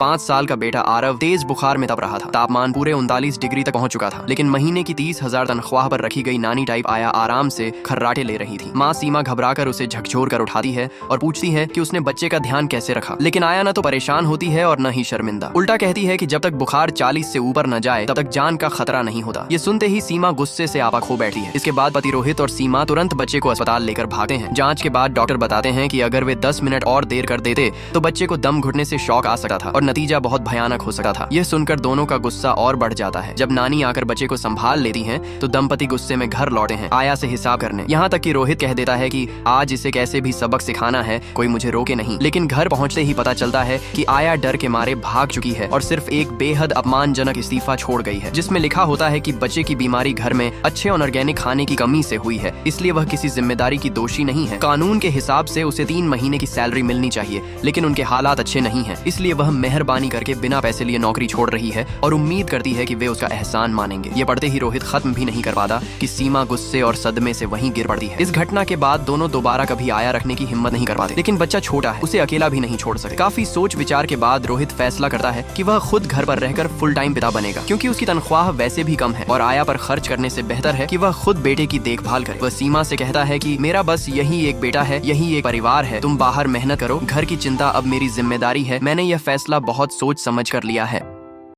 5 साल का बेटा आरव तेज बुखार में तप रहा था। तापमान पूरे 39 डिग्री तक पहुंच चुका था, लेकिन महीने की 30,000 तनख्वाह पर रखी गई नानी टाइप आया आराम से खर्राटे ले रही थी। माँ सीमा घबराकर उसे झकझोर कर उठाती है और पूछती है कि उसने बच्चे का ध्यान कैसे रखा, लेकिन आया न तो परेशान होती है और न ही शर्मिंदा। उल्टा कहती है कि जब तक बुखार 40 से ऊपर न जाए तब तक जान का खतरा नहीं होता। ये सुनते ही सीमा गुस्से से आपा खो बैठती है। इसके बाद पति रोहित और सीमा तुरंत बच्चे को अस्पताल लेकर भागते हैं। जांच के बाद डॉक्टर बताते हैं कि अगर वे 10 मिनट और देर कर देते तो बच्चे को दम घुटने से शॉक आ सकता था और नतीजा बहुत भयानक हो सकता था। यह सुनकर दोनों का गुस्सा और बढ़ जाता है। जब नानी आकर बच्चे को संभाल लेती हैं तो दंपति गुस्से में घर लौटे हैं आया से हिसाब करने। यहाँ तक कि रोहित कह देता है कि आज इसे कैसे भी सबक सिखाना है, कोई मुझे रोके नहीं। लेकिन घर पहुंचते ही पता चलता है कि आया डर के मारे भाग चुकी है और सिर्फ एक बेहद अपमानजनक इस्तीफा छोड़ गई है, जिसमें लिखा होता है कि बच्चे की बीमारी घर में अच्छे और ऑर्गेनिक खाने की कमी से हुई है, इसलिए वह किसी जिम्मेदारी की दोषी नहीं है। कानून के हिसाब से उसे 3 महीने की सैलरी मिलनी चाहिए, लेकिन उनके हालात अच्छे नहीं हैं, इसलिए वह मेहरबानी करके बिना पैसे लिए नौकरी छोड़ रही है और उम्मीद करती है कि वे उसका एहसान मानेंगे। ये पढ़ते ही रोहित खत्म भी नहीं कर पाता कि सीमा गुस्से और सदमे से वहीं गिर पड़ती है। इस घटना के बाद दोनों दोबारा कभी आया रखने की हिम्मत नहीं कर पाते, लेकिन बच्चा छोटा है, उसे अकेला भी नहीं छोड़ सकते। काफी सोच विचार के बाद रोहित फैसला करता है कि वह खुद घर पर रहकर फुल टाइम पिता बनेगा, क्योंकि उसकी तनख्वाह वैसे भी कम है और आया पर खर्च करने से बेहतर है कि वह खुद बेटे की देखभाल करे। वह सीमा से कहता है कि मेरा बस यही एक बेटा है, यही एक परिवार है, तुम बाहर मेहनत करो, घर की चिंता अब मेरी जिम्मेदारी है। मैंने यह फैसला बहुत सोच समझ कर लिया है।